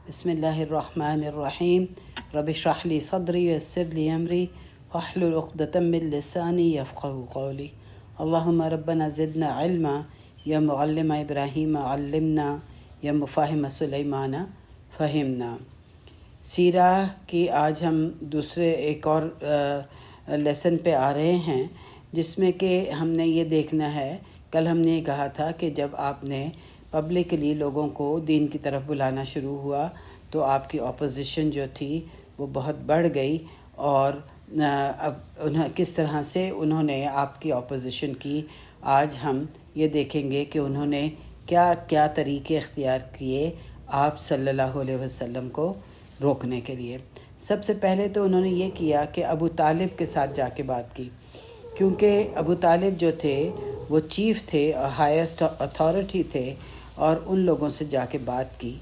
بسم اللہ الرحمن الرحیم رب اشرح لی صدری ویسر لی امری واحلل عقدۃ من لسانی یفقهوا قولی اللہم ربنا زدنا علما یا معلم ابراہیم علمنا یا مفاہم سلیمان فہمنا۔ سیرہ کی آج ہم دوسرے ایک اور لیسن پہ آ رہے ہیں، جس میں کہ ہم نے یہ دیکھنا ہے، کل ہم نے یہ کہا تھا کہ جب آپ نے پبلکلی لوگوں کو دین کی طرف بلانا شروع ہوا تو آپ کی اپوزیشن جو تھی وہ بہت بڑھ گئی، اور اب کس طرح سے انہوں نے آپ کی اپوزیشن کی۔ آج ہم یہ دیکھیں گے کہ انہوں نے کیا کیا طریقے اختیار کیے آپ صلی اللہ علیہ وسلم کو روکنے کے لیے۔ سب سے پہلے تو انہوں نے یہ کیا کہ ابو طالب کے ساتھ جا کے بات کی، کیونکہ ابو طالب جو تھے وہ چیف تھے اور ہائیسٹ اتھارٹی تھے، اور ان لوگوں سے جا کے بات کی۔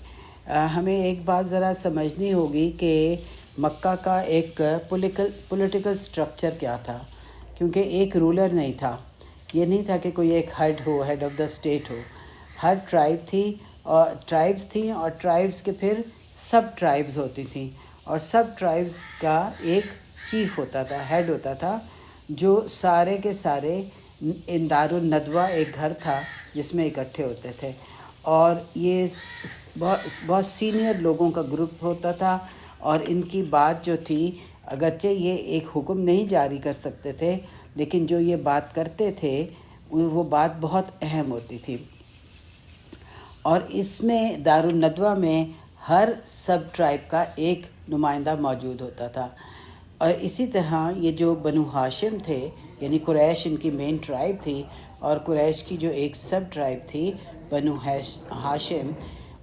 ہمیں ایک بات ذرا سمجھنی ہوگی کہ مکہ کا ایک پولیٹیکل سٹرکچر کیا تھا، کیونکہ ایک رولر نہیں تھا، یہ نہیں تھا کہ کوئی ایک ہیڈ آف دا اسٹیٹ ہو۔ ہر ٹرائب تھی اور ٹرائبس تھیں، اور ٹرائبس کے پھر سب ٹرائبس ہوتی تھیں، اور سب ٹرائبس کا ایک چیف ہوتا تھا، ہیڈ ہوتا تھا، جو سارے کے سارے دارالندوہ ایک گھر تھا جس میں اکٹھے ہوتے تھے، اور یہ بہت سینئر لوگوں کا گروپ ہوتا تھا، اور ان کی بات جو تھی، اگرچہ یہ ایک حکم نہیں جاری کر سکتے تھے، لیکن جو یہ بات کرتے تھے وہ بات بہت اہم ہوتی تھی۔ اور اس میں دارالندوہ میں ہر سب ٹرائب کا ایک نمائندہ موجود ہوتا تھا، اور اسی طرح یہ جو بنو ہاشم تھے، یعنی قریش ان کی مین ٹرائب تھی، اور قریش کی جو ایک سب ٹرائب تھی بنو ہاشم،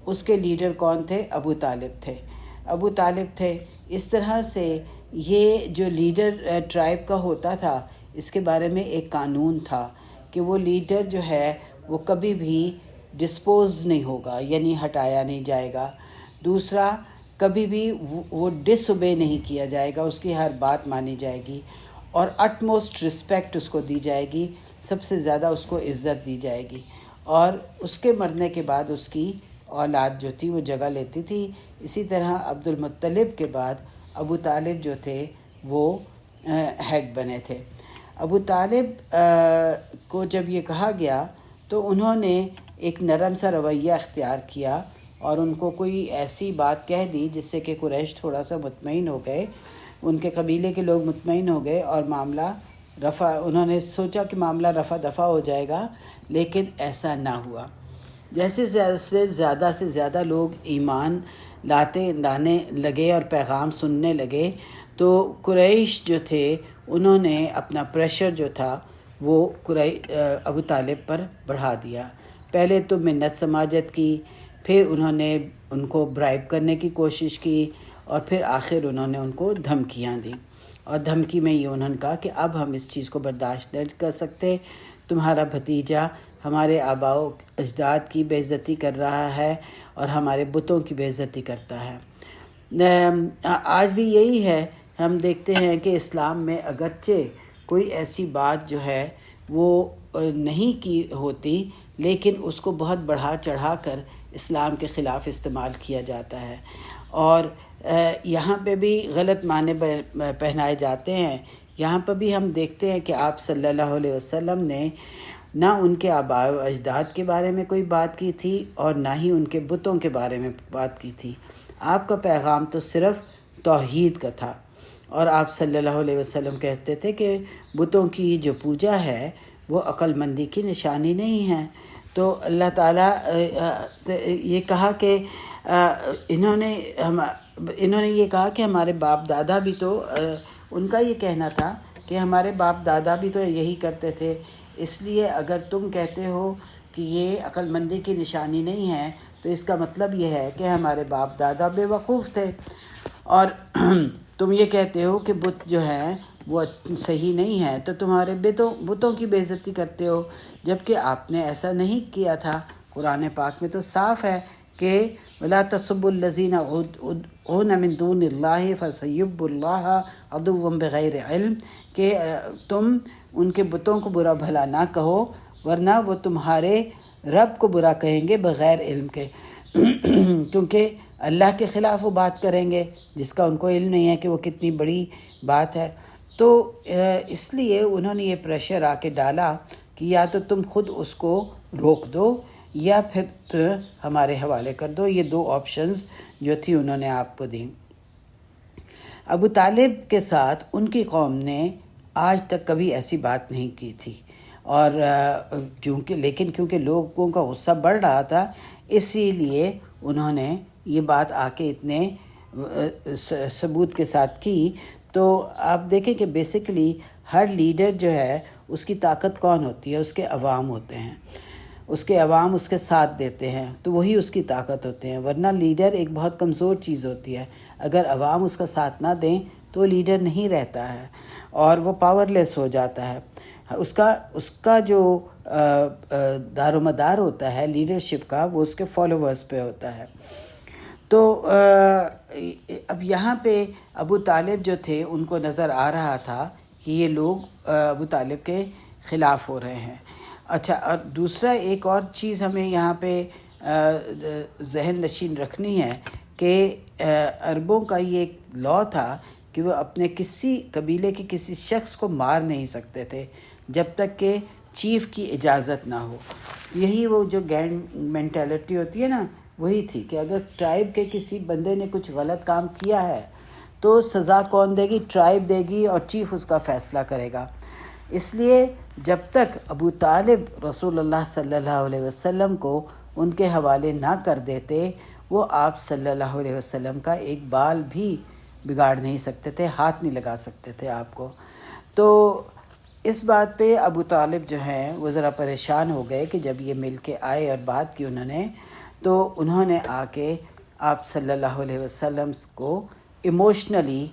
اس کے لیڈر کون تھے؟ ابو طالب تھے۔ اس طرح سے یہ جو لیڈر ٹرائب کا ہوتا تھا، اس کے بارے میں ایک قانون تھا کہ وہ لیڈر جو ہے وہ کبھی بھی ڈسپوز نہیں ہوگا، یعنی ہٹایا نہیں جائے گا۔ دوسرا، کبھی بھی وہ ڈس اوبے نہیں کیا جائے گا، اس کی ہر بات مانی جائے گی، اور اٹ موسٹ رسپیکٹ اس کو دی جائے گی، سب سے زیادہ اس کو عزت دی جائے گی، اور اس کے مرنے کے بعد اس کی اولاد جو تھی وہ جگہ لیتی تھی۔ اسی طرح عبد المطلب کے بعد ابو طالب جو تھے وہ ہیڈ بنے تھے۔ ابو طالب کو جب یہ کہا گیا تو انہوں نے ایک نرم سا رویہ اختیار کیا، اور ان کو کوئی ایسی بات کہہ دی جس سے کہ قریش تھوڑا سا مطمئن ہو گئے، ان کے قبیلے کے لوگ مطمئن ہو گئے، اور معاملہ انہوں نے سوچا کہ معاملہ رفع دفع ہو جائے گا، لیکن ایسا نہ ہوا۔ جیسے زیادہ سے زیادہ لوگ ایمان لانے لگے اور پیغام سننے لگے، تو قریش جو تھے انہوں نے اپنا پریشر جو تھا وہ ابو طالب پر بڑھا دیا۔ پہلے تو منت سماجت کی، پھر انہوں نے ان کو برائب کرنے کی کوشش کی، اور پھر آخر انہوں نے ان کو دھمکیاں دیں، اور دھمکی میں یہ انہوں نے کہا کہ اب ہم اس چیز کو برداشت نہیں کر سکتے، تمہارا بھتیجا ہمارے آباء و اجداد کی بے عزتی کر رہا ہے اور ہمارے بتوں کی بے عزتی کرتا ہے۔ آج بھی یہی ہے، ہم دیکھتے ہیں کہ اسلام میں اگرچہ کوئی ایسی بات جو ہے وہ نہیں کی ہوتی، لیکن اس کو بہت بڑھا چڑھا کر اسلام کے خلاف استعمال کیا جاتا ہے، اور یہاں پہ بھی غلط معنی پہنائے جاتے ہیں۔ یہاں پہ بھی ہم دیکھتے ہیں کہ آپ صلی اللہ علیہ وسلم نے نہ ان کے آباء و اجداد کے بارے میں کوئی بات کی تھی، اور نہ ہی ان کے بتوں کے بارے میں بات کی تھی۔ آپ کا پیغام تو صرف توحید کا تھا، اور آپ صلی اللہ علیہ وسلم کہتے تھے کہ بتوں کی جو پوجا ہے وہ عقل مندی کی نشانی نہیں ہے۔ تو اللہ تعالیٰ یہ کہا کہ انہوں نے یہ کہا کہ ہمارے باپ دادا بھی تو، ان کا یہ کہنا تھا کہ ہمارے باپ دادا بھی تو یہی کرتے تھے، اس لیے اگر تم کہتے ہو کہ یہ عقل مندی کی نشانی نہیں ہے تو اس کا مطلب یہ ہے کہ ہمارے باپ دادا بے وقوف تھے، اور تم یہ کہتے ہو کہ بت جو ہے وہ صحیح نہیں ہے، تو تمہارے بتوں کی بے عزتی کرتے ہو، جبکہ آپ نے ایسا نہیں کیا تھا۔ قرآن پاک میں تو صاف ہے کہ وَلَا تَسُبُّوا الَّذِينَ يَدْعُونَ مِن دُونِ اللَّهِ فَسَيُّبُّوا اللَّهَ عَدُوًّا بِغَيْرِ علم، کہ تم ان کے بتوں کو برا بھلا نہ کہو، ورنہ وہ تمہارے رب کو برا کہیں گے بغیر علم کے۔ کیونکہ اللہ کے خلاف وہ بات کریں گے جس کا ان کو علم نہیں ہے کہ وہ کتنی بڑی بات ہے. تو اس لیے انہوں نے یہ پریشر آ کے ڈالا کہ یا تو تم خود اس کو روک دو یا پھر ہمارے حوالے کر دو. یہ 2 آپشنز جو تھی انہوں نے آپ کو دیں. ابو طالب کے ساتھ ان کی قوم نے آج تک کبھی ایسی بات نہیں کی تھی، اور کیونکہ لوگوں کا غصہ بڑھ رہا تھا، اسی لیے انہوں نے یہ بات آ کے اتنے ثبوت کے ساتھ کی. تو آپ دیکھیں کہ بیسیکلی ہر لیڈر جو ہے اس کی طاقت کون ہوتی ہے؟ اس کے عوام ہوتے ہیں. اس کے عوام اس کے ساتھ دیتے ہیں تو وہی اس کی طاقت ہوتے ہیں، ورنہ لیڈر ایک بہت کمزور چیز ہوتی ہے. اگر عوام اس کا ساتھ نہ دیں تو وہ لیڈر نہیں رہتا ہے اور وہ پاور لیس ہو جاتا ہے. اس کا جو دار و مدار ہوتا ہے لیڈرشپ کا، وہ اس کے فالوورز پہ ہوتا ہے. تو اب یہاں پہ ابو طالب جو تھے ان کو نظر آ رہا تھا کہ یہ لوگ ابو طالب کے خلاف ہو رہے ہیں. اچھا، اور دوسرا ایک اور چیز ہمیں یہاں پہ ذہن نشین رکھنی ہے کہ عربوں کا یہ ایک لا تھا کہ وہ اپنے کسی قبیلے کے کسی شخص کو مار نہیں سکتے تھے جب تک کہ چیف کی اجازت نہ ہو. یہی وہ جو گینگ مینٹیلٹی ہوتی ہے نا، وہی تھی کہ اگر ٹرائب کے کسی بندے نے کچھ غلط کام کیا ہے تو سزا کون دے گی؟ ٹرائب دے گی، اور چیف اس کا فیصلہ کرے گا. اس لیے جب تک ابو طالب رسول اللہ صلی اللہ علیہ وسلم کو ان کے حوالے نہ کر دیتے، وہ آپ صلی اللہ علیہ وسلم کا ایک بال بھی بگاڑ نہیں سکتے تھے، ہاتھ نہیں لگا سکتے تھے آپ کو. تو اس بات پہ ابو طالب جو ہیں وہ ذرا پریشان ہو گئے کہ جب یہ مل کے آئے اور بات کی انہوں نے، تو انہوں نے آ کے آپ صلی اللہ علیہ وسلم کو ایموشنلی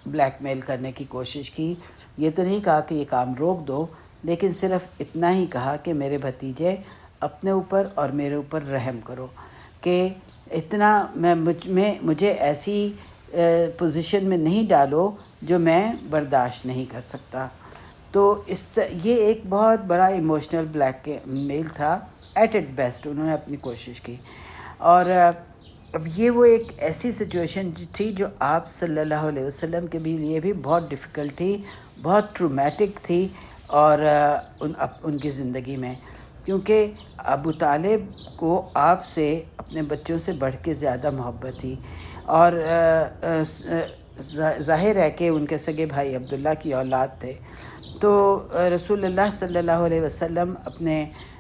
بلیک میل کرنے کی کوشش کی. یہ تو نہیں کہا کہ یہ کام روک دو، لیکن صرف اتنا ہی کہا کہ میرے بھتیجے اپنے اوپر اور میرے اوپر رحم کرو، کہ اتنا مجھے ایسی پوزیشن میں نہیں ڈالو جو میں برداشت نہیں کر سکتا. تو یہ ایک بہت بڑا ایموشنل بلیک میل تھا. ایٹ بیسٹ انہوں نے اپنی کوشش کی. اور اب یہ وہ ایک ایسی سچویشن تھی جو آپ صلی اللہ علیہ وسلم کے بھی لیے بھی بہت ڈیفیکلٹ تھی، بہت ٹرومیٹک تھی، اور ان کی زندگی میں، کیونکہ ابو طالب کو آپ سے اپنے بچوں سے بڑھ کے زیادہ محبت تھی. اور ظاہر ہے کہ ان کے سگے بھائی عبداللہ کی اولاد تھے. تو رسول اللہ صلی اللہ علیہ وسلم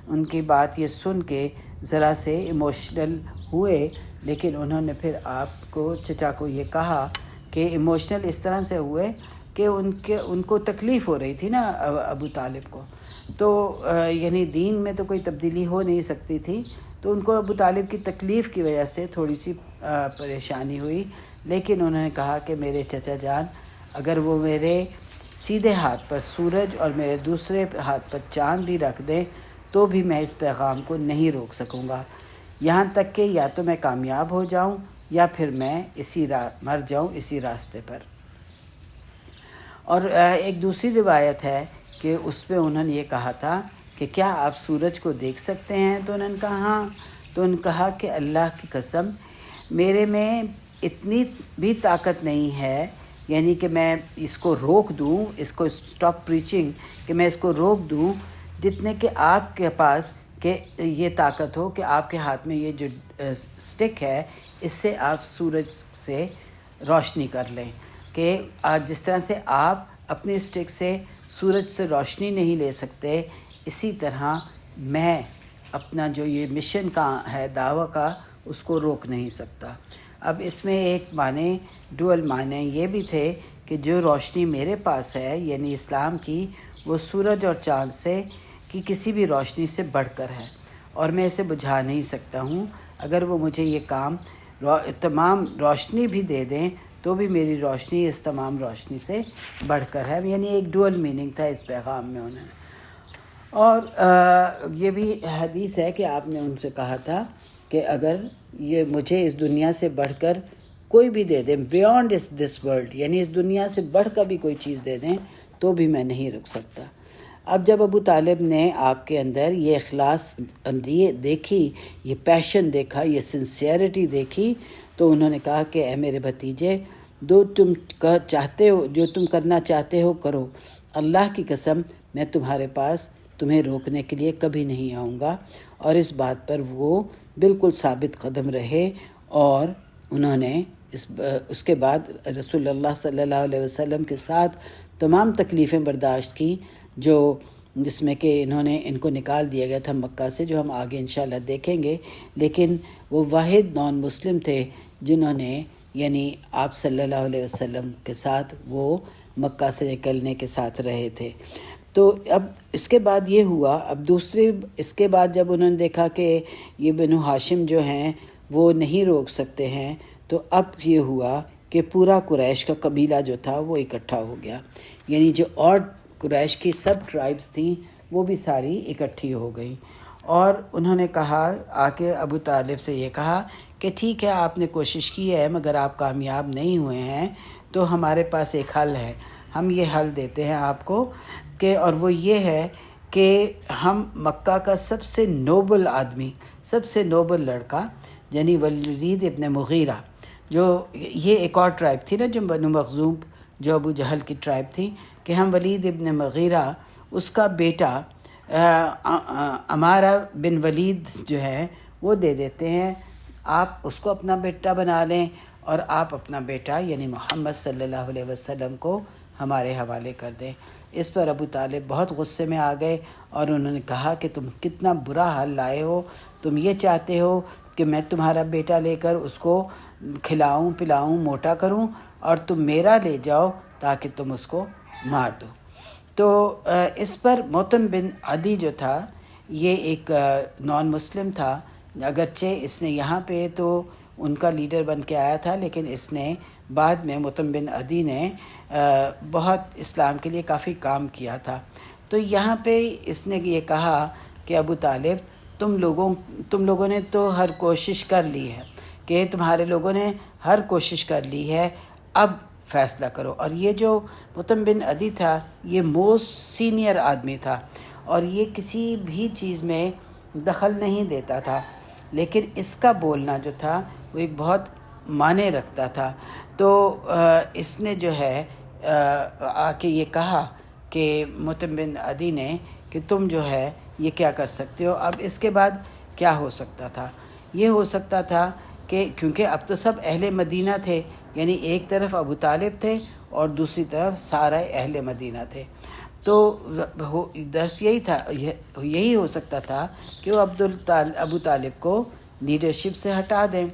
ان کی بات یہ سن کے ذرا سے ایموشنل ہوئے، لیکن انہوں نے پھر آپ کو چچا کو یہ کہا کہ ایموشنل اس طرح سے ہوئے کہ ان کو تکلیف ہو رہی تھی نا ابو طالب کو. تو یعنی دین میں تو کوئی تبدیلی ہو نہیں سکتی تھی، تو ان کو ابو طالب کی تکلیف کی وجہ سے تھوڑی سی پریشانی ہوئی. لیکن انہوں نے کہا کہ میرے چچا جان، اگر وہ میرے سیدھے ہاتھ پر سورج اور میرے دوسرے ہاتھ پر چاند بھی رکھ دیں تو بھی میں اس پیغام کو نہیں روک سکوں گا، یہاں تک کہ یا تو میں کامیاب ہو جاؤں یا پھر میں مر جاؤں اسی راستے پر. اور ایک دوسری روایت ہے کہ اس پہ انہوں نے یہ کہا تھا کہ کیا آپ سورج کو دیکھ سکتے ہیں؟ تو انہوں نے کہا ہاں. تو انہوں نے کہا کہ اللہ کی قسم، میرے میں اتنی بھی طاقت نہیں ہے، یعنی کہ میں اس کو روک دوں، اس کو اسٹاپ پریچنگ، کہ میں اس کو روک دوں، جتنے کہ آپ کے پاس کہ یہ طاقت ہو کہ آپ کے ہاتھ میں یہ جو سٹک ہے اس سے آپ سورج سے روشنی کر لیں. کہ جس طرح سے آپ اپنی سٹک سے سورج سے روشنی نہیں لے سکتے، اسی طرح میں اپنا جو یہ مشن کا ہے دعویٰ کا، اس کو روک نہیں سکتا. اب اس میں ایک معنی، ڈوئل معنی یہ بھی تھے کہ جو روشنی میرے پاس ہے یعنی اسلام کی، وہ سورج اور چاند سے کی کسی بھی روشنی سے بڑھ کر ہے، اور میں اسے بجھا نہیں سکتا ہوں. اگر وہ مجھے یہ کام تمام روشنی بھی دے دیں تو بھی میری روشنی اس تمام روشنی سے بڑھ کر ہے. یعنی ایک ڈوئل میننگ تھا اس پیغام میں انہوں نے. اور یہ بھی حدیث ہے کہ آپ نے ان سے کہا تھا کہ اگر یہ مجھے اس دنیا سے بڑھ کر کوئی بھی دے دیں، بیونڈ دس ورلڈ، یعنی اس دنیا سے بڑھ کر بھی کوئی چیز دے دیں تو بھی میں نہیں رک سکتا. اب جب ابو طالب نے آپ کے اندر یہ اخلاص دیکھی، یہ پیشن دیکھا، یہ سنسیئرٹی دیکھی، تو انہوں نے کہا کہ اے میرے بھتیجے، تم چاہتے ہو، جو تم کرنا چاہتے ہو کرو، اللہ کی قسم میں تمہارے پاس تمہیں روکنے کے لیے کبھی نہیں آؤں گا۔ اور اس بات پر وہ بالکل ثابت قدم رہے، اور انہوں نے اس کے بعد رسول اللہ صلی اللہ علیہ وسلم کے ساتھ تمام تکلیفیں برداشت کی، جس میں کہ ان کو نکال دیا گیا تھا مکہ سے، جو ہم آگے انشاءاللہ دیکھیں گے۔ لیکن وہ واحد نان مسلم تھے جنہوں نے یعنی آپ صلی اللہ علیہ وسلم کے ساتھ وہ مکہ سے نکلنے کے ساتھ رہے تھے۔ تو اب اس کے بعد یہ ہوا، اس کے بعد جب انہوں نے دیکھا کہ یہ بنو ہاشم جو ہیں وہ نہیں روک سکتے ہیں، تو اب یہ ہوا کہ پورا قریش کا قبیلہ جو تھا وہ اکٹھا ہو گیا، یعنی جو اور قریش کی سب ٹرائبز تھیں وہ بھی ساری اکٹھی ہو گئیں، اور انہوں نے کہا، آ کے ابو طالب سے یہ کہا کہ ٹھیک ہے، آپ نے کوشش کی ہے مگر آپ کامیاب نہیں ہوئے ہیں، تو ہمارے پاس ایک حل ہے، ہم یہ حل دیتے ہیں آپ کو اور وہ یہ ہے کہ ہم مکہ کا سب سے نوبل آدمی، سب سے نوبل لڑکا، یعنی ولید ابن مغیرہ، جو یہ ایک اور ٹرائب تھی نا، جو بنو مخزوم، جو ابو جہل کی ٹرائب تھی، کہ ہم ولید ابن مغیرہ، اس کا بیٹا عمارہ بن ولید جو ہے وہ دے دیتے ہیں، آپ اس کو اپنا بیٹا بنا لیں، اور آپ اپنا بیٹا یعنی محمد صلی اللہ علیہ وسلم کو ہمارے حوالے کر دیں۔ اس پر ابو طالب بہت غصے میں آ گئے، اور انہوں نے کہا کہ تم کتنا برا حال لائے ہو، تم یہ چاہتے ہو کہ میں تمہارا بیٹا لے کر اس کو کھلاؤں پلاؤں موٹا کروں، اور تم میرا لے جاؤ تاکہ تم اس کو مار دو۔ تو اس پر موتم بن عدی جو تھا، یہ ایک نان مسلم تھا، اگرچہ اس نے یہاں پہ تو ان کا لیڈر بن کے آیا تھا، لیکن اس نے بعد میں موتم بن عدی نے بہت اسلام کے لیے کافی کام کیا تھا۔ تو یہاں پہ اس نے یہ کہا کہ ابو طالب، تم لوگوں نے تو ہر کوشش کر لی ہے، کہ تمہارے لوگوں نے ہر کوشش کر لی ہے، اب فیصلہ کرو۔ اور یہ جو موتم بن عدی تھا، یہ موسٹ سینئر آدمی تھا، اور یہ کسی بھی چیز میں دخل نہیں دیتا تھا، لیکن اس کا بولنا جو تھا وہ ایک بہت معنی رکھتا تھا۔ تو اس نے جو ہے آ کے یہ کہا کہ موتم بن عدی نے کہ تم جو ہے یہ کیا کر سکتے ہو۔ اب اس کے بعد کیا ہو سکتا تھا؟ یہ ہو سکتا تھا کہ کیونکہ اب تو سب اہل مدینہ تھے، یعنی ایک طرف ابو طالب تھے اور دوسری طرف سارے اہل مدینہ تھے، تو یہی ہو سکتا تھا کہ وہ ابو طالب کو لیڈرشپ سے ہٹا دیں۔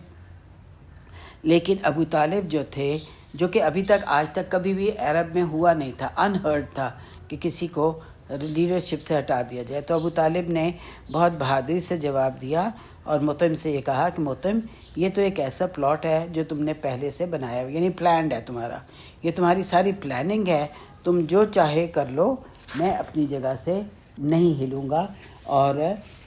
لیکن ابو طالب جو تھے، جو کہ ابھی تک آج تک کبھی بھی عرب میں ہوا نہیں تھا، انہرڈ تھا کہ کسی کو لیڈرشپ سے ہٹا دیا جائے، تو ابو طالب نے بہت بہادری سے جواب دیا اور موتم سے یہ کہا کہ موتم، یہ تو ایک ایسا پلاٹ ہے جو تم نے پہلے سے بنایا، یعنی پلانڈ ہے تمہارا، یہ تمہاری ساری پلاننگ ہے، تم جو چاہے کر لو، میں اپنی جگہ سے نہیں ہلوں گا۔ اور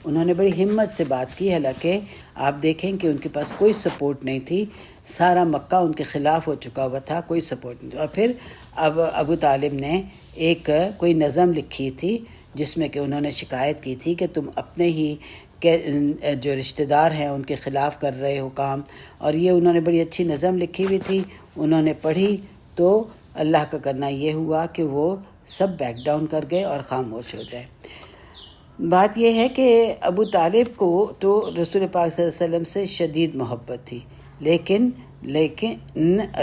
انہوں نے بڑی ہمت سے بات کی، حالانکہ آپ دیکھیں کہ ان کے پاس کوئی سپورٹ نہیں تھی، سارا مکہ ان کے خلاف ہو چکا ہوا تھا، کوئی سپورٹ نہیں تھا۔ اور پھر اب ابو طالب نے ایک کوئی نظم لکھی تھی جس میں کہ انہوں نے شکایت کی تھی کہ تم اپنے ہی جو رشتہ دار ہیں ان کے خلاف کر رہے ہو کام، اور یہ انہوں نے بڑی اچھی نظم لکھی ہوئی تھی، انہوں نے پڑھی تو اللہ کا کرنا یہ ہوا کہ وہ سب بیک ڈاؤن کر گئے اور خاموش ہو جائے۔ بات یہ ہے کہ ابو طالب کو تو رسول پاک صلی اللہ علیہ وسلم سے شدید محبت تھی، لیکن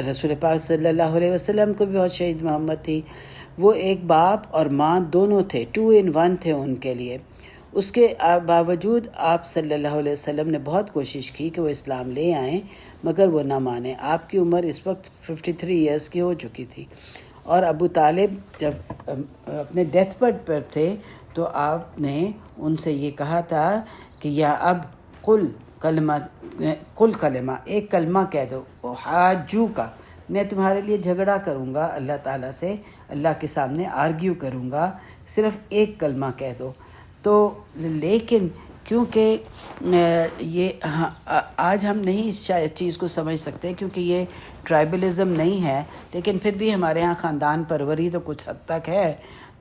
رسول پاک صلی اللہ علیہ وسلم کو بھی بہت شدید محبت تھی۔ وہ ایک باپ اور ماں دونوں تھے، 2 in 1 تھے ان کے لیے۔ اس کے باوجود آپ صلی اللہ علیہ وسلم نے بہت کوشش کی کہ وہ اسلام لے آئیں، مگر وہ نہ مانے۔ آپ کی عمر اس وقت 53 ایئرس کی ہو چکی تھی، اور ابو طالب جب اپنے ڈیتھ بیڈ پر تھے تو آپ نے ان سے یہ کہا تھا کہ یا اب قل کلمہ، ایک کلمہ کہہ دو، حاجو کا، میں تمہارے لیے جھگڑا کروں گا اللہ تعالیٰ سے، اللہ کے سامنے آرگیو کروں گا، صرف ایک کلمہ کہہ دو۔ تو لیکن کیونکہ یہ آج ہم نہیں اس چیز کو سمجھ سکتے کیونکہ یہ ٹرائبلزم نہیں ہے، لیکن پھر بھی ہمارے ہاں خاندان پروری تو کچھ حد تک ہے،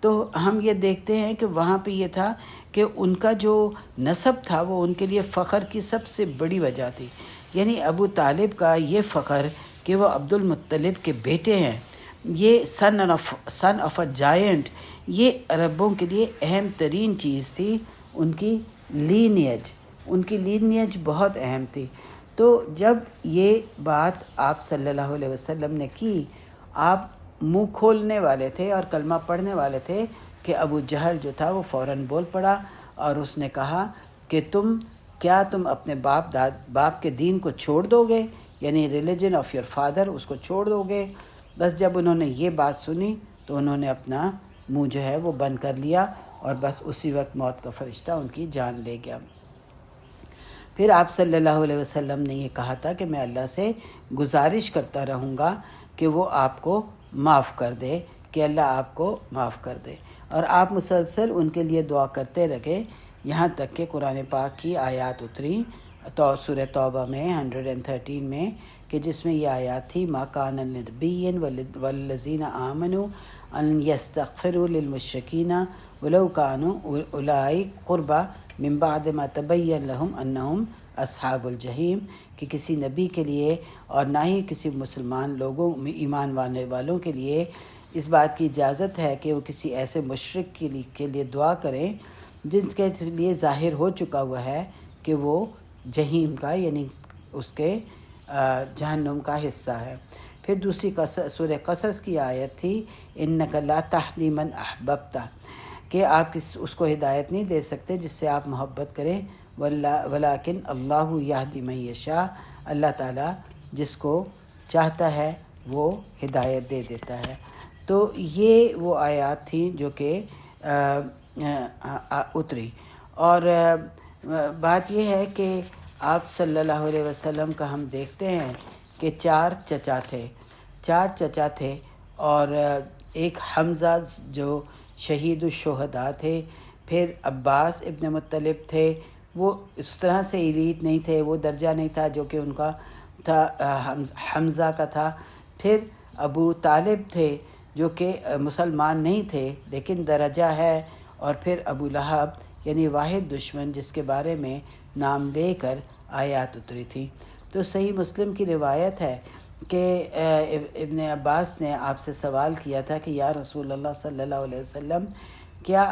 تو ہم یہ دیکھتے ہیں کہ وہاں پہ یہ تھا کہ ان کا جو نسب تھا وہ ان کے لیے فخر کی سب سے بڑی وجہ تھی. یعنی ابو طالب کا یہ فخر کہ وہ عبد المطلب کے بیٹے ہیں، یہ سن آف اے جائنٹ، یہ عربوں کے لیے اہم ترین چیز تھی. ان کی لینیج بہت اہم تھی. تو جب یہ بات آپ صلی اللہ علیہ وسلم نے کی، آپ منہ کھولنے والے تھے اور کلمہ پڑھنے والے تھے کہ ابو جہل جو تھا وہ فوراً بول پڑا اور اس نے کہا کہ تم اپنے باپ کے دین کو چھوڑ دو گے، یعنی ریلیجن آف یور فادر، اس کو چھوڑ دو گے. بس جب انہوں نے یہ بات سنی تو انہوں نے اپنا منہ جو ہے وہ بند کر لیا اور بس اسی وقت موت کا فرشتہ ان کی جان لے گیا. پھر آپ صلی اللہ علیہ وسلم نے یہ کہا تھا کہ میں اللہ سے گزارش کرتا رہوں گا کہ وہ آپ کو معاف کر دے، کہ اللہ آپ کو معاف کر دے. اور آپ مسلسل ان کے لیے دعا کرتے رہے یہاں تک کہ قرآن پاک کی آیات اتری سورہ توبہ میں 113 میں، کہ جس میں یہ آیات تھی ما کان لنبی والذین آمنوا ان یستغفروا للمشرکین ولو کانوا اولائی قربا من بعد ما تبین لہم انہم اصحاب الجحیم، کہ کسی نبی کے لیے اور نہ ہی کسی مسلمان لوگوں میں ایمان وانے والوں کے لیے اس بات کی اجازت ہے کہ وہ کسی ایسے مشرک کے لیے دعا کریں جن کے لیے ظاہر ہو چکا ہوا ہے کہ وہ جہیم کا، یعنی اس کے جہنم کا حصہ ہے. پھر دوسری سورہ قصص کی آیت تھی انک لا تہدی من احببت، کہ آپ اس کو ہدایت نہیں دے سکتے جس سے آپ محبت کریں، ولیکن اللہ یہدی من یشاء، اللہ تعالیٰ جس کو چاہتا ہے وہ ہدایت دے دیتا ہے. تو یہ وہ آیات تھیں جو کہ اتری. اور بات یہ ہے کہ آپ صلی اللہ علیہ وسلم کا ہم دیکھتے ہیں کہ چار چچا تھے اور ایک حمزہ جو شہید الشہداء تھے، پھر عباس ابن مطلب تھے، وہ اس طرح سے ایلیٹ نہیں تھے، وہ درجہ نہیں تھا جو کہ ان کا تھا حمزہ کا تھا. پھر ابو طالب تھے جو کہ مسلمان نہیں تھے لیکن درجہ ہے. اور پھر ابو لہب یعنی واحد دشمن جس کے بارے میں نام لے کر آیات اتری تھی. تو صحیح مسلم کی روایت ہے کہ ابن عباس نے آپ سے سوال کیا تھا کہ یا رسول اللہ صلی اللہ علیہ وسلم، کیا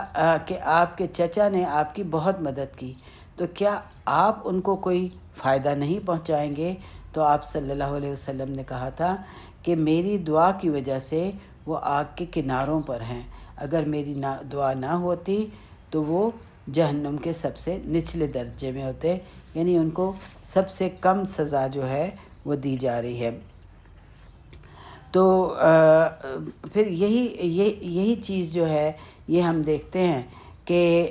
کہ آپ کے چچا نے آپ کی بہت مدد کی، تو کیا آپ ان کو کوئی فائدہ نہیں پہنچائیں گے؟ تو آپ صلی اللہ علیہ وسلم نے کہا تھا کہ میری دعا کی وجہ سے وہ آگ کے کناروں پر ہیں، اگر میری دعا نہ ہوتی تو وہ جہنم کے سب سے نچلے درجے میں ہوتے، یعنی ان کو سب سے کم سزا جو ہے وہ دی جا رہی ہے. تو پھر یہی چیز جو ہے یہ ہم دیکھتے ہیں کہ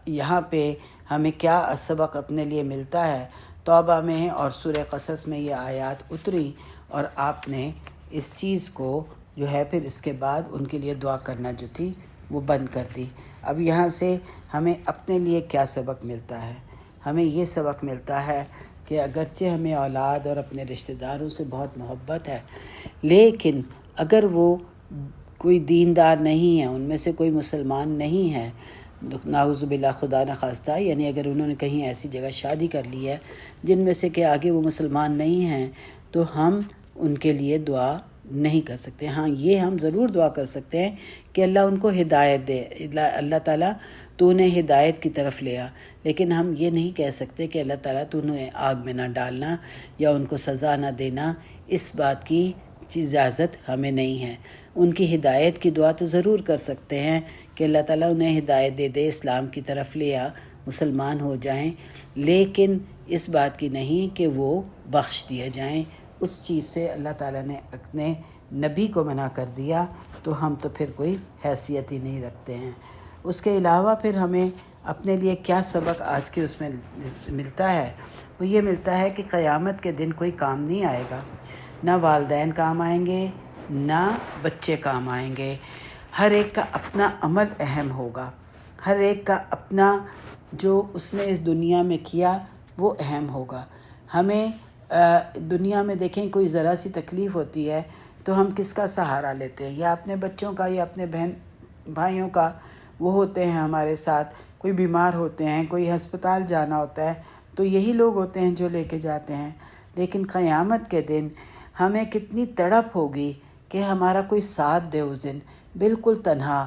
یہاں پہ ہمیں کیا سبق اپنے لیے ملتا ہے. توبہ میں اور سورہ قصص میں یہ آیات اتری اور آپ نے اس چیز کو جو ہے پھر اس کے بعد ان کے لیے دعا کرنا جو تھی وہ بند کر دی. اب یہاں سے ہمیں اپنے لیے کیا سبق ملتا ہے؟ ہمیں یہ سبق ملتا ہے کہ اگرچہ ہمیں اولاد اور اپنے رشتہ داروں سے بہت محبت ہے، لیکن اگر وہ کوئی دیندار نہیں ہے، ان میں سے کوئی مسلمان نہیں ہے، نعوذ باللہ خدا نخواستہ، یعنی اگر انہوں نے کہیں ایسی جگہ شادی کر لی ہے جن میں سے کہ آگے وہ مسلمان نہیں ہیں، تو ہم ان کے لیے دعا نہیں کر سکتے. ہاں یہ ہم ضرور دعا کر سکتے ہیں کہ اللہ ان کو ہدایت دے، اللہ تعالیٰ تو انہیں ہدایت کی طرف لے آ، لیکن ہم یہ نہیں کہہ سکتے کہ اللہ تعالیٰ تو انہیں آگ میں نہ ڈالنا یا ان کو سزا نہ دینا. اس بات کی اجازت ہمیں نہیں ہے. ان کی ہدایت کی دعا تو ضرور کر سکتے ہیں کہ اللہ تعالیٰ انہیں ہدایت دے دے، اسلام کی طرف لے آ، مسلمان ہو جائیں، لیکن اس بات کی نہیں کہ وہ بخش دیے جائیں. اس چیز سے اللہ تعالیٰ نے اپنے نبی کو منع کر دیا، تو ہم تو پھر کوئی حیثیت ہی نہیں رکھتے ہیں. اس کے علاوہ پھر ہمیں اپنے لیے کیا سبق آج کے اس میں ملتا ہے؟ وہ یہ ملتا ہے کہ قیامت کے دن کوئی کام نہیں آئے گا، نہ والدین کام آئیں گے نہ بچے کام آئیں گے. ہر ایک کا اپنا عمل اہم ہوگا، ہر ایک کا اپنا جو اس نے اس دنیا میں کیا وہ اہم ہوگا. ہمیں دنیا میں دیکھیں کوئی ذرا سی تکلیف ہوتی ہے تو ہم کس کا سہارا لیتے ہیں؟ یا اپنے بچوں کا یا اپنے بہن بھائیوں کا وہ ہوتے ہیں ہمارے ساتھ، کوئی بیمار ہوتے ہیں، کوئی ہسپتال جانا ہوتا ہے، تو یہی لوگ ہوتے ہیں جو لے کے جاتے ہیں۔ لیکن قیامت کے دن ہمیں کتنی تڑپ ہوگی کہ ہمارا کوئی ساتھ دے اس دن، بالکل تنہا،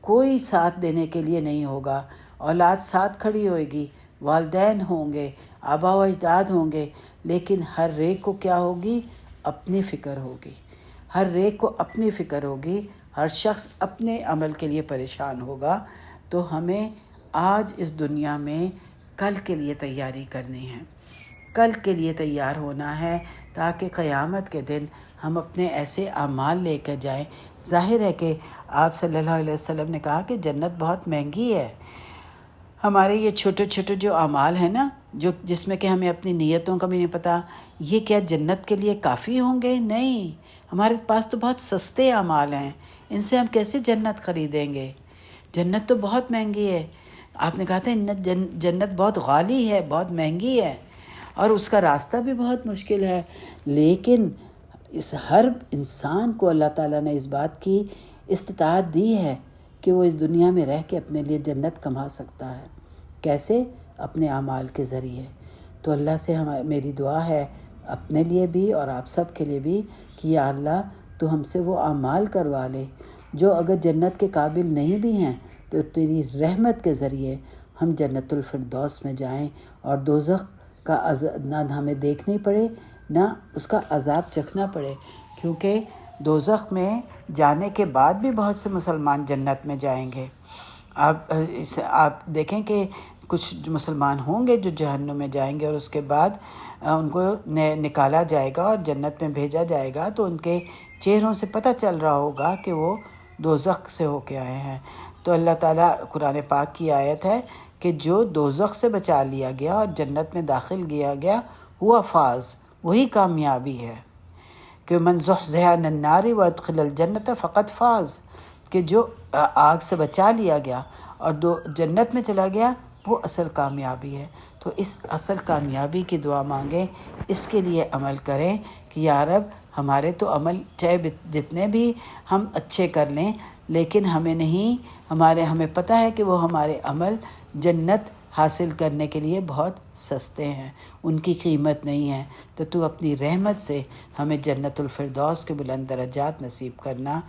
کوئی ساتھ دینے کے لیے نہیں ہوگا۔ اولاد ساتھ کھڑی ہوئے گی، والدین ہوں گے، آبا و اجداد ہوں گے، لیکن ہر ایک کو کیا ہوگی؟ اپنی فکر ہوگی، ہر ایک کو اپنی فکر ہوگی، ہر شخص اپنے عمل کے لیے پریشان ہوگا۔ تو ہمیں آج اس دنیا میں کل کے لیے تیاری کرنی ہے، کل کے لیے تیار ہونا ہے، تاکہ قیامت کے دن ہم اپنے ایسے اعمال لے کر جائیں۔ ظاہر ہے کہ آپ صلی اللہ علیہ وسلم نے کہا کہ جنت بہت مہنگی ہے۔ ہمارے یہ چھوٹے چھوٹے جو اعمال ہیں نا، جس میں کہ ہمیں اپنی نیتوں کا بھی نہیں پتہ، یہ کیا جنت کے لیے کافی ہوں گے؟ نہیں، ہمارے پاس تو بہت سستے اعمال ہیں، ان سے ہم کیسے جنت خریدیں گے؟ جنت تو بہت مہنگی ہے۔ آپ نے کہا تھا جنت بہت غالی ہے، بہت مہنگی ہے، اور اس کا راستہ بھی بہت مشکل ہے۔ لیکن اس ہر انسان کو اللہ تعالیٰ نے اس بات کی استطاعت دی ہے کہ وہ اس دنیا میں رہ کے اپنے لیے جنت کما سکتا ہے۔ کیسے؟ اپنے اعمال کے ذریعے۔ تو اللہ سے میری دعا ہے اپنے لیے بھی اور آپ سب کے لیے بھی کہ یا اللہ تو ہم سے وہ اعمال کروا لے جو اگر جنت کے قابل نہیں بھی ہیں تو تیری رحمت کے ذریعے ہم جنت الفردوس میں جائیں، اور دوزخ کا نہ ہمیں دیکھنی پڑے، نہ اس کا عذاب چکھنا پڑے، کیونکہ دوزخ میں جانے کے بعد بھی بہت سے مسلمان جنت میں جائیں گے۔ آپ دیکھیں کہ کچھ مسلمان ہوں گے جو جہنم میں جائیں گے، اور اس کے بعد ان کو نکالا جائے گا اور جنت میں بھیجا جائے گا، تو ان کے چہروں سے پتہ چل رہا ہوگا کہ وہ دوزخ سے ہو کے آئے ہیں۔ تو اللہ تعالیٰ قرآن پاک کی آیت ہے کہ جو دوزخ سے بچا لیا گیا اور جنت میں داخل کیا گیا ہوا فاز، وہی کامیابی ہے۔ کہ من زحزح عن النار وادخل الجنت فقد فاز، کہ جو آگ سے بچا لیا گیا اور جنت میں چلا گیا، وہ اصل کامیابی ہے۔ تو اس اصل کامیابی کی دعا مانگیں، اس کے لیے عمل کریں کہ یا رب ہمارے تو عمل چاہے جتنے بھی ہم اچھے کر لیں، لیکن ہمیں پتہ ہے کہ وہ ہمارے عمل جنت حاصل کرنے کے لیے بہت سستے ہیں، ان کی قیمت نہیں ہے۔ تو تو اپنی رحمت سے ہمیں جنت الفردوس کے بلند درجات نصیب کرنا۔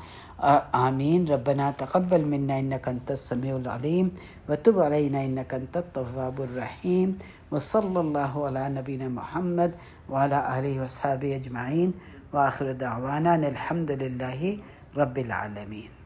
آمین۔ ربنا تقبل منا انک انت السمیع العلیم وتب علینا انک انت التواب الرحیم، وصلی اللہ علی نبینا محمد وعلی آلہ وصحبہ اجمعین، وآخر دعوانا الحمد للہ رب العالمین۔